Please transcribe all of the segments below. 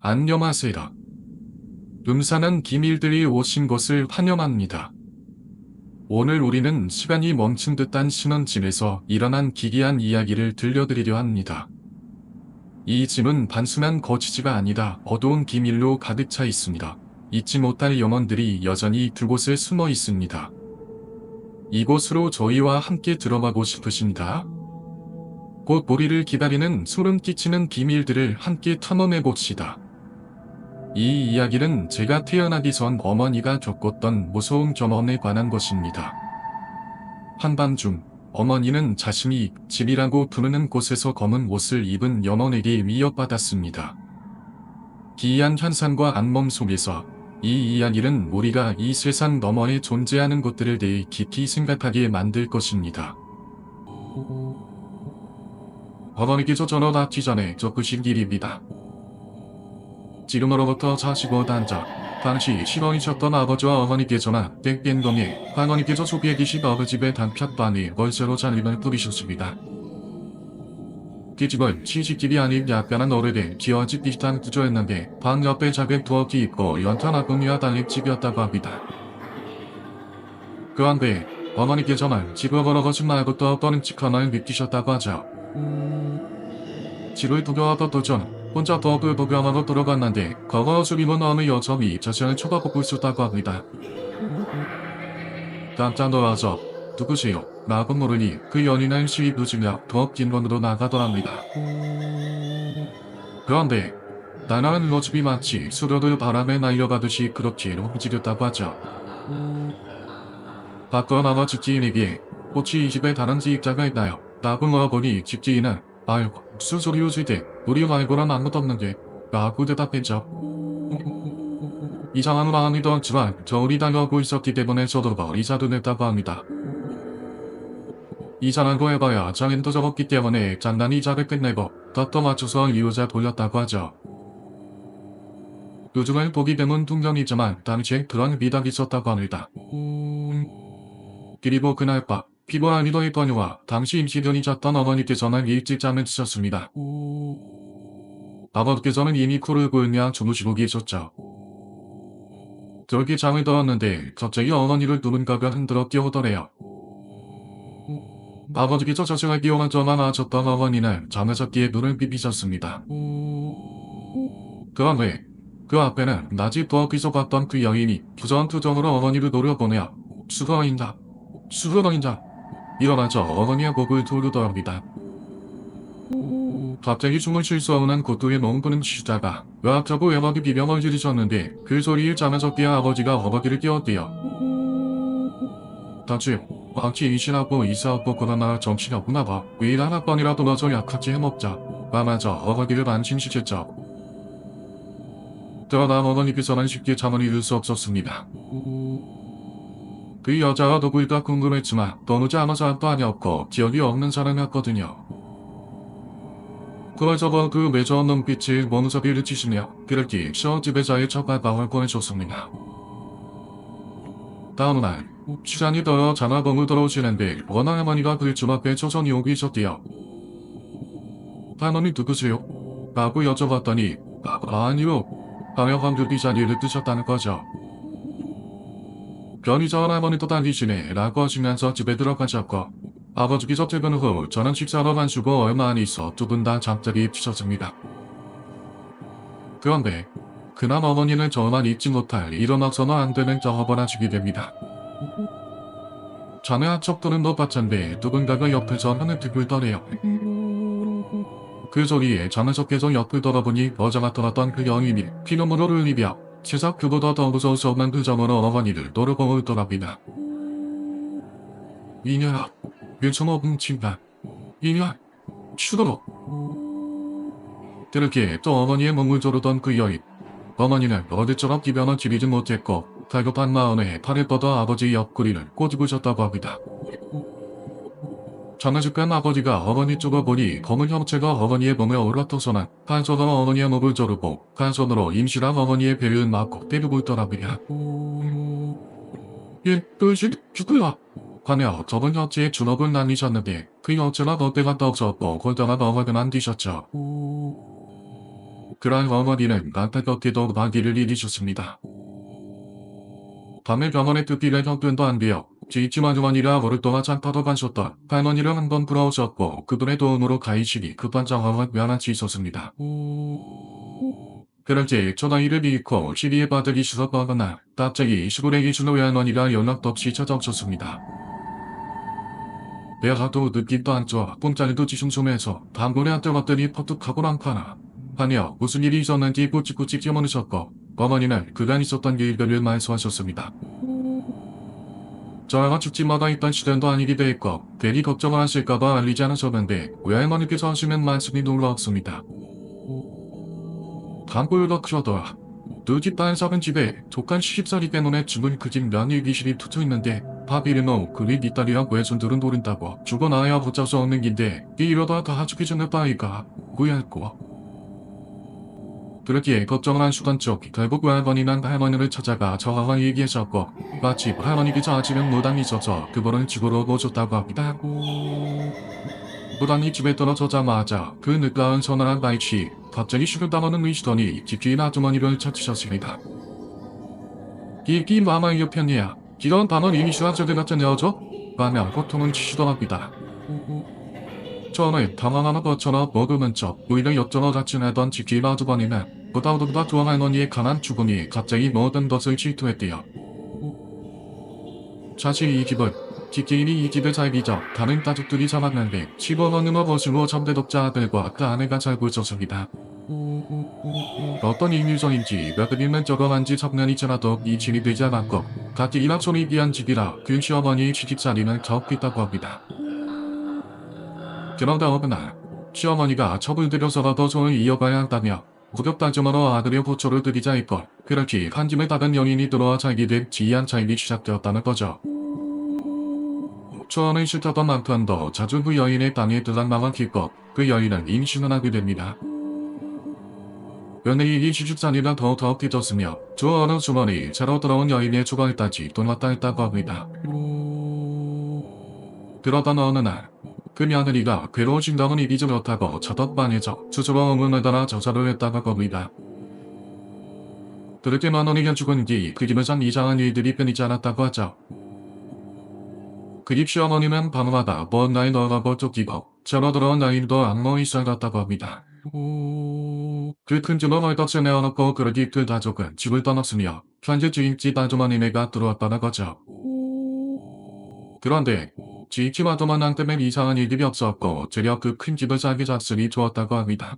안녕하세요. 음산한 기밀들이 오신 것을 환영합니다. 오늘 우리는 시간이 멈춘 듯한 신혼집에서 일어난 기이한 이야기를 들려드리려 합니다. 이 집은 단순한 거주지가 아니다 어두운 기밀로 가득 차 있습니다. 잊지 못할 영혼들이 여전히 두 곳에 숨어 있습니다. 이곳으로 저희와 함께 들어가고 싶으신가? 곧 우리를 기다리는 소름 끼치는 비밀들을 함께 탐험해 봅시다. 이 이야기는 제가 태어나기 전 어머니가 겪었던 무서운 경험에 관한 것입니다. 한밤중 어머니는 자신이 집이라고 부르는 곳에서 검은 옷을 입은 영혼에게 위협받았습니다. 기이한 현상과 악몽 속에서 이 이야기는 우리가 이 세상 너머에 존재하는 것들에 대해 깊이 생각하게 만들 것입니다. 어머니께서 전화 받기 전에 적으신 일입니다. 지금으로부터 45년 전 당시 신혼이셨던 아버지와 어머니께서는 땡땡동에 어머니께서 소비에 계신 아버집의 단칸방에 월세로 잔림을 꾸리셨습니다. 그 집은 시집집이 아닌 약간은 오래된 기와집 비슷한 구조였는데 방 옆에 작은 부엌이 있고 연탄 아궁이와 단립집이었다고 합니다. 그런데 어머니께서는 집을 걸어가지 말고 또 떠는 집 하나를 느끼셨다고 하죠. 집을 구경하던 도중 혼자 부엌을 구경하러 들어갔는데 거거수 입은 어느 여성이 자신을 쳐다보고 있었다고 합니다. 깜짝 놀라서 누구세요? 라고 물으니 그 연인은 시위 부지며 부엌 뒷문으로 나가더랍니다. 그런데 나나는 모습이 마치 수료들 바람에 날려가듯이 그렇게 움직였다고 하죠. 밖으로 나와 집주인에게 혹시 이 집에 다른 지입자가 있나요? 라고 물어보니 집주인은 아이고 무슨 소리 요지대 우리 말고는 아무도 없는데 라고 대답했죠. 이상한 마음이 들었지만 저울이 달려오고 있었기 때문에 저도 버리자도 냈다고 합니다. 이상하고 해봐야 장인도 적었기 때문에 장난이 자를 끝내고 덧더 맞춰서 이유자 돌렸다고 하죠. 요즘은 보기 드문 풍경이지만 당시에 그런 미덕이 있었다고 합니다. 그리고 그날 밤 피부와 미도의 번유와 당시 임시련이 잤던 어머니께서는 일찍 잠을 드셨습니다. 아버지께서는 이미 코를 골며 주무시고 계셨죠. 저렇게 잠을 들었는데 갑자기 어머니를 누군가가 흔들어 깨우더래요. 아버지께서 자신을 끼워만져만 하셨던 어머니는 잠에서 깨 눈을 비비셨습니다. 그런 후에 그 앞에는 낮이 부엌에서 봤던 그 여인이 부정투정으로 어머니를 노려보내어 수거인다 수거인다 일어나서 어머니의 목을 조르더랍니다. 갑자기 숨을 쉴 수 없는 고통에 멍드는 쉬다가 으악하고 외박이 비명을 지르셨는데 그 소리에 잠에서 깨어 아버지가 어머니를 깨웠대요. 다치 마치 이신하고 이사하고 그러나 정신이 없나 봐. 왜 일하나 번이라도 넣어서 약하지 해먹자. 라면서 어머니를 반신시켰죠. 그러나 어머니께서는 쉽게 잠을 이룰 수 없었습니다. 그 여자가 누구일까 궁금했지만 떠누지 않은 사람도 아니었고 기억이 없는 사람이었거든요. 그래서 그 매저한 눈빛이 몸서비를 치시며 그렇게 시어집에서의 첫 발방을 보내줬습니다. 다음날 시간이 더 자나봉을 들어오시는데 원한 할머니가 그 집 앞에 초선이 오고 있었대요. 할머니 누구세요? 라고 여쭤봤더니 아니요. 방역왕들이 자리를 뜨셨다는 거죠. 변이자원 할머니도 달리시네 라고 하시면서 집에 들어가셨고 아버지께서 퇴근 후 저는 식사하러 가시고 얼마 안 있어 두 분 다 잠자리에 치셨습니다. 그런데 그날 어머니는 저만 잊지 못할 일어나서는 안 되는 경험을 하시게 됩니다. 잠에 한척 드는 것 같은데 누군가가 옆에서 하는 뒷을 떠네요. 그 소리에 잠에서 계속 옆을 돌아보니 여자가 들었던 그 여인이 피눈물을 흘리며 세상 그보다 더 무서울 수 없는 그 점으로 어머니를 노려보고 있더랍니다. 이녀야, 괜찮아 뭉친다. 이녀, 죽어라. 그렇게 또 어머니의 몸을 조르던 그 여인. 어머니는 어제처럼 기변을 지리지 못했고 갈급한 마음에 팔을 뻗어 아버지 옆구리를 꼬집으셨다고 합니다. 장례식간 아버지가 어머니 쪽을 보니 검은 형체가 어머니의 몸에 올라타서는 한 손으로 어머니의 목을 조르고 한 손으로 임실한 어머니의 배를 막고 때리고 있더랍니다. 너희 죽으라. 하며 접은 형체의 주먹을 날리셨는데 그 형체가 롯데가 떠없었고 골당한 어머니만 뒤셨죠. 그날 어머니는 안타깝게도 아기를 잃으셨습니다. 밤에 병원에 듣기를 혁변도 안 돼요. 지치마 주머니라 오랫동안 잠타도 가셨던 할머니를 한번 부러우셨고 그분의 도움으로 가이식이 급한 상황을 면하지 있었습니다. 그런지 전화기를 잃고 시리에 받으기 시작하거나 갑자기 시골에 계신 외할머니가 연락도 없이 찾아오셨습니다. 배가도 느낌도 안 좋아 꿈자리도 지숭숭해서 단골에 앉아봤더니 퍼뜩하고 않거나 아니요 무슨 일이 있었는지 꾸찍꾸찍 뛰어머누셨고 어머니는 그간 있었던 일들을 말씀하셨습니다. 저희가 죽지마다 있던 시련도 아니기도 했고 괜히 걱정을 하실까봐 알리지 않으셨는데 외할머니께서 하시는 말씀이 놀라웠습니다. 단골도 크셔도 두 집 다 사는 집에 독한 시집살이 때문에 죽은 그 집 며느리 귀신이 투투있는데 파비르노 그리 니 딸이랑 외손들은 노린다고 죽어나야 붙잡 수 없는 긴데 이러다 다 죽기 전에 빠이가 구해할고 그렇기에 걱정을 한 수단 쪽 결국 외할머니는 할머니를 찾아가 저하와 얘기하셨고 마치 할머니께서 아침에 무당이 있어서 그분을 집으로 모셨다고 합니다. 무당이 집에 떨어져자마자 그 늦가은 서늘한 날씨 갑자기 식은땀을 의시더니 집주인 아주머니를 찾으셨습니다. 이 마마의 옆편이야. 이런 밤은 이미 시간제대 같은 여죠? 라며 고통은 치시더랍니다. 처음에 당황하나 버처럼 먹으면 척 오히려 엿전어 자친하던 집주인 아주머니는 보다 좋아 할머니의 강한 죽음이 갑자기 모든 것을 질투했대요. 사실 이 집은 집주인이 이 집에 살기 전 다른 가족들이 살았는데 15년이나 버시고 잠대독자 아들과 그 아내가 살고 있었습니다. 어떤 이유성인지 며느리는 적어한 지 3년이 지나도 이진이 되지 않았고 같이 일합손이 귀한 집이라 그 시어머니의 시집살이는 적겠다고 합니다. 그런데 어느 날 시어머니가 첩을 들여서라도 손을 이어가야 한다며 구격단점으로 아들의 호초를 드리자 했고 그렇게 한 집에 다른 연인이 들어와 살게 된 지이한 차일이 시작되었다는 거죠. 초원의 싫다던 남편도 자주 그 여인의 땅에 들락망을 kis고 그 여인은 임신을 하게 됩니다. 며느리 시집살이가 더 더욱해졌으며 저 어느 주머니 새로 들어온 여인의 주거일까지 돌았다 했다고 합니다. 그러던 어느 날 그 며느리가 괴로우신 덕은 이기지 못하고 저덕방에서 스스로 응원을 따라 저사를 했다고 겁니다. 그렇게 며느리가 죽은 뒤 그 집에선 이상한 일들이 끊이지 않았다고 하죠. 그 집 시어머니는 밤마다 먼 나이 너가고 쫓기고 새로 들어온 나이도 악몽이 썰었다고 합니다. 그 큰 집을 헐떡스 내어놓고 그러기 그 가족은 집을 떠났으며 현재 주인집 아주머니네가 들어왔다는 거죠. 그런데 주인집 아주머니 때문에 이상한 일들이 없었고 되려 그 큰 집을 살게 잤으니 좋았다고 합니다.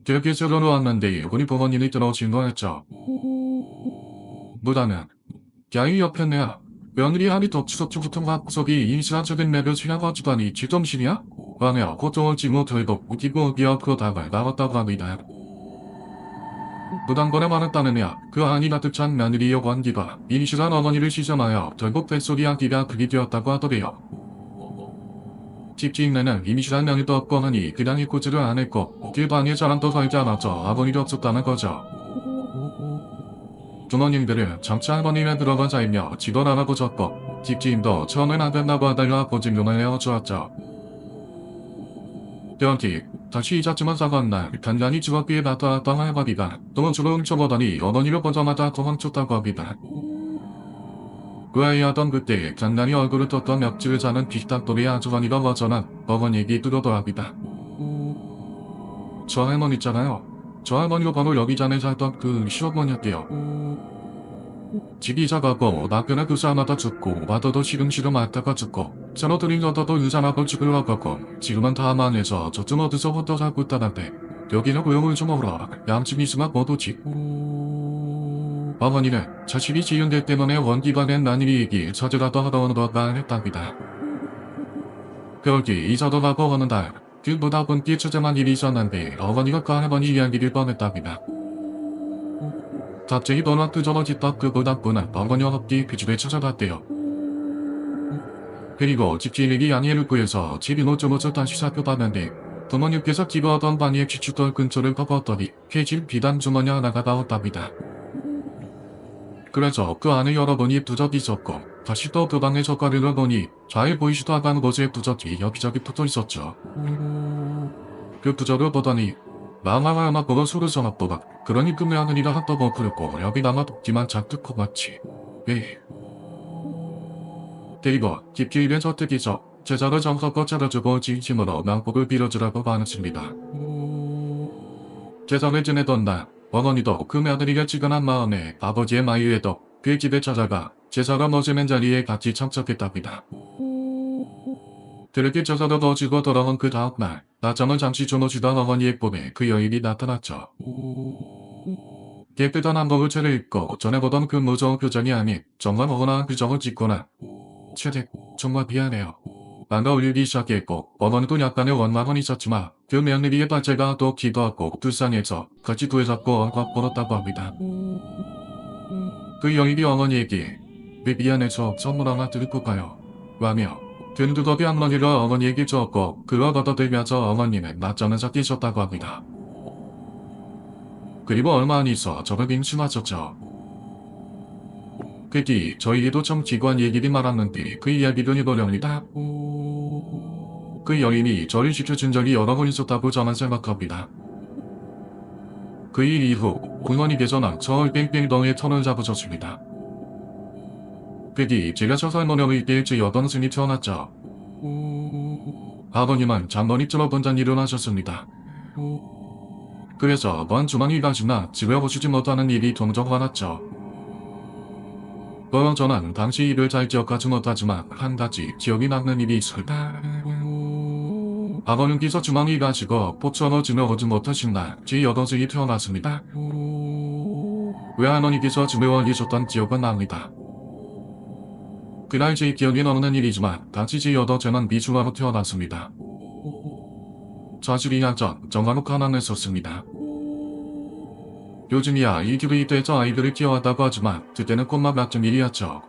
되게 새로 왔는데 우리 부모님이 들어오신 거였죠. 무당은 야이 옆에내야 며느리 하니 덕추덕추부터 합구석이 임신한적인 매를 수양하지다니 지정신이야? 라며 고통을 짊어들고 웃기고 기어코 다가 나왔다고 합니다. 무당권에 많았다느냐 그 안이 가득찬 며느리여 관기가 임신한 어머니를 시점하여 결국 뱃속이 아기가 그리 되었다고 하더래요. 집주인네는 임신한 며느리도 없고 하니 그냥 입고지를 안 했고 그 방에 사람도 살지 않아서 아버니도 없었다는 거죠. 부모님들은 점차 할머니에 들어가 살며 집을 알아보셨고 집주인도 처음엔 안 된다고 하다가 보증금을 내어주었죠. 그런뒤 다시 이삿짐을 싸간 날 간간히 주먹비에 나타났던 할머니가 도망치러 훔쳐보더니 어머니를 보자마자 도망쳤다고 합니다. 그 아이 하던 그때 간간히 얼굴을 떴던 옆집에 사는 빅닭돌이 아주머니가 와서는 어머니에게 들어더랍니다. 저 할머니 있잖아요. 저 할머니가 바로 여기 전에 살던 그 시어머니였대요. 집이 이사가고 남편은 그 사람마다 죽고 와도도 시름시름 앓다가 죽고 새로 들인 여자도 의사나고 죽으러 가고 지금은 다 망해서 저쯤 어디서 혼자 살고 있다는데 여기는 고용을 좀 오라 양심이 있으면 뭐도지. 어머니는 자신이 지은 데 때문에 원기가 된 난일이기 저지라도 하러 오너가 했답니다. 그러기 이사도 가고 어느 날 그보다 분기 추정한 일이 있었는데 어머니가 그 할머니 이야기를 꺼냈답니다. 갑자기 너나 끄적어짓다 그보다 뿐은 어머니 없기 그 집에 찾아갔대요. 그리고 집주인에게 양해를 구해서 집 이모저모저 다시 살펴봤는데 부모님께서 기부하던 방에 귀축돌 근처를 파봤더니 폐집 비단 주머니 하나가 나왔답니다. 그래서 그 안에 열어보니 부적이 있었고 다시 또 그 방에 젓가락을 보니 잘 보이지도 않는 곳에 부적이 여기저기 붙어 있었죠. 그 부적을 보더니 마마마마 보고 소를 전합도다. 그러니 끝내하느니라 한떠 버프렸고 여기 남아 돕기만 작득 커봤지. 에이. 데이버 깊게 입에 저택이죠. 제자를 정석껏 차려주고 진심으로 낭복을 빌어주라고 반했습니다. 제자를 지내던 날 어머니도 그 며느리가 지근한 마음에 아버지의 마유에도 그의 집에 찾아가 제사가 머지는 자리에 같이 참석했답니다. 들게 제사가 넣어지고 돌아온 그 다음날 낮잠을 잠시 주무시던 어머니의 꿈에 그 여인이 나타났죠. 깨끗한 한복을 차려입고 전에 보던 그 무서운 표정이 아닌 정말 억울한 표정을 짓거나 최대 정말 미안해요. 반가 울리기 시작했고 어머니도 약간의 원망은 있었지만 그 며느리의 발제가 또 기도하고 불쌍해서 같이 구해잡고 엉엉 울었다고 합니다. 그 여인이 어머니에게 미안해서 선물 하나 드리고 가요 라며 든두더기 할머니를 어머니에게 주었고 그걸 받아들면서 어머니는 낮잠을 잡히셨다고 합니다. 그리고 얼마 안 있어 저를 임신하셨죠. 그 뒤 저희에도 참 기구한 얘기를 말았는데 그 이야기를 해보렵니다. 그 여인이 저를 지켜준 적이 여러 번 있었다고 저는 생각합니다. 그 일 이후 부모님께서는 저를 뺑뺑덩이에 턴을 잡으셨습니다. 그 뒤 제가 서설머녀의 일주일 여동생이 태어났죠. 아버님은 잠번이 뚫어본단 일을 하셨습니다. 그래서 먼 주말이 지나 집에 오시지 못하는 일이 종종 많았죠. 저는 당시 일을 잘 기억하지 못하지만 한 가지 기억이 남는 일이 있습니다. 아버님께서 주말이 가시고 포천으로 지내오지 못하신 날 제 여동생이 태어났습니다. 외할머니께서 집에 와 계셨던 기억은 납니다. 그날 제 기억이 남는 일이지만 당시 제 여동생은 미주아로 태어났습니다. 사실 2년 전 정말로 가난했었습니다. 요즘이야 일기부이 돼서 아이들을 키워왔다고 하지만 그때는 꽃맛 같은 일이었죠.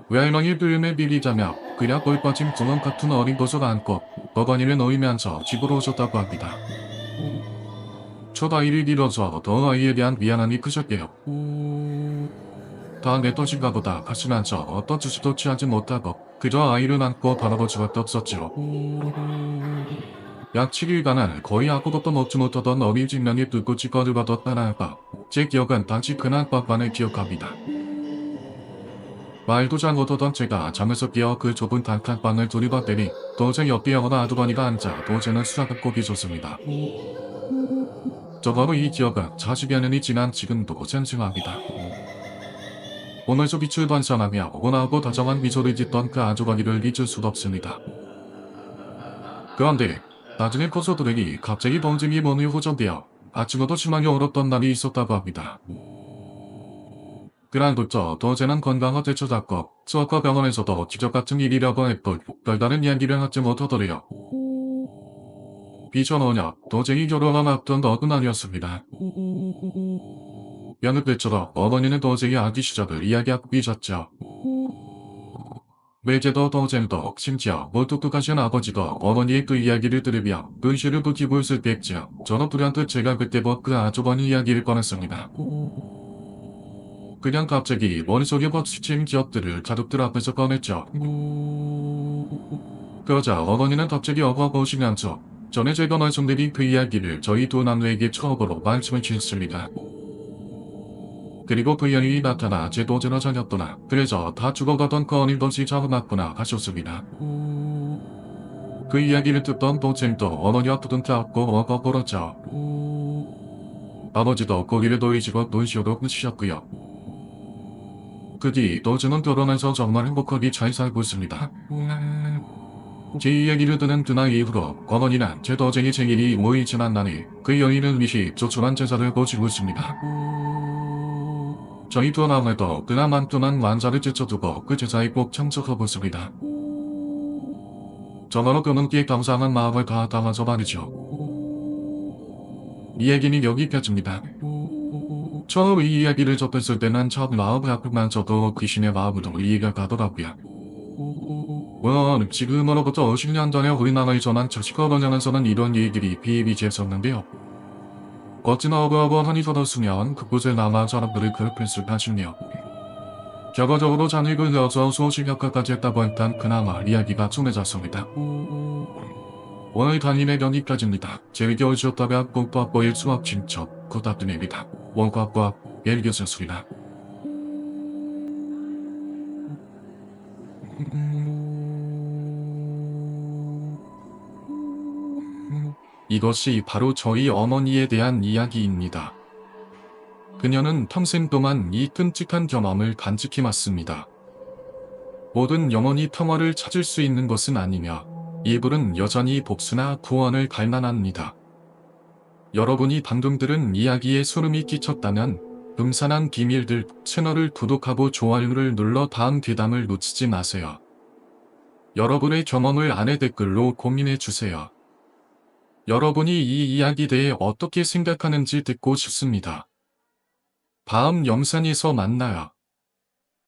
외할머니 불임에 빌리자며 그냥 볼 빠진 구멍 같은 어린 것을 안고 어머니를 놓이면서 집으로 오셨다고 합니다. 첫 아이를 잃어서 더 아이에 대한 미안함이 크셨대요. 다 내 탓인가 보다 하시면서 어떤 주식도 취하지 못하고 그저 아이를 안고 바라볼 수밖에 없었죠. 약 7일간은 거의 아무것도 먹지 못하던 어린 직면이 뚫고치 거들받았던 아빠. 제 기억은 당시 그날 밤만을 기억합니다. 말도 잘 못하던 제가 잠에서 깨어 그 좁은 단칸방을 들이받더니 도제 옆에 어머나 아주머니가 앉아 도제는 수작을 꼬기 줬습니다. 저바로 이 기억은 40여 년이 지난 지금도 생생합니다. 오늘도 빛을 반사하며 온화하고 다정한 미소를 짓던 그 아주머니를 잊을 수 없습니다. 그런데 나중에 고소들에게 갑자기 병증이 몸이 호전되어 아침부터 심하게 얼었던 날이 있었다고 합니다. 그날부터 도제는 건강을 되찾았고 수학과 병원에서도 기적같은 일이라고 했던 별다른 이야기를 하지 못하더래요. 비전 5년 도제이 결혼을 앞둔 어느 날이었습니다. 여느 때처럼 어머니는 도제의 아기 시절을 이야기하고 계셨죠. 외제도 도제도 심지어 멀뚝뚝하신 아버지도 어머니의 그 이야기를 들으며 눈시를 붓기고 있을 때였죠. 저는 불현듯 제가 그때부터 그 아주머니 이야기를 꺼냈습니다. 그냥 갑자기 머릿속에 벅스친 기억들을 가족들 앞에서 꺼냈죠. 그러자 어머니는 갑자기 어버버우시면서 전에 제가 말씀드린 그 이야기를 저희 두 남녀에게 처음으로 말씀을 주셨습니다. 그리고 그 여인이 나타나 제 도제로 전혔더나 그래서 다 죽어가던 그 어린 것이 잡아놨구나 하셨습니다. 그 이야기를 듣던 도쟁도 어머니와 부둥켜 업고 울었죠. 아버지도 고개를 돌리시고 눈시울을 끄시셨고요. 그 뒤 도제는 결혼해서 정말 행복하게 잘 살고 있습니다. 제 이야기를 듣는 그날 이후로 어머니는 제 도쟁이 생일이 모이진 않나니 그 여인은 미시 조촐한 제사를 보시고 있습니다. 저희 두 남매도 그나만큼한 완사를 제쳐두고 그 제사에 꼭 참석하고 있습니다. 전화로 그분께 감사하는 마음을 다 담아서 말이죠. 이 얘기는 여기까지입니다. 처음 이 이야기를 접했을 때는 참 마음이 아프면서도 귀신의 마음으로 이해가 가더라고요. 지금으로부터 50년 전에 우리나라에 전한 자식어머니에서는 이런 일들이 비일비재했었는데요. 어찌나 어버어버하니 서뒀으면 그곳에 남아 사람들을 괴롭혔을까 싶네요. 결과적으로 잔익을 내어서 수호식 역할까지 했다고 했던 그나마 이야기가 퉁해졌습니다. 오늘 담임의 여기까지입니다. 즐겨 오셨다가 꼭박보일 수학 진척 부탁드립니다. 원과과 일교수술이다. 이것이 바로 저희 어머니에 대한 이야기입니다. 그녀는 평생 동안 이 끔찍한 경험을 간직해왔습니다. 모든 영혼이 평화를 찾을 수 있는 것은 아니며 이불은 여전히 복수나 구원을 갈망합니다. 여러분이 방금 들은 이야기에 소름이 끼쳤다면 음산한 비밀들 채널을 구독하고 좋아요를 눌러 다음 괴담을 놓치지 마세요. 여러분의 경험을 아래 댓글로 고민해주세요. 여러분이 이 이야기에 대해 어떻게 생각하는지 듣고 싶습니다. 다음 영상에서 만나요.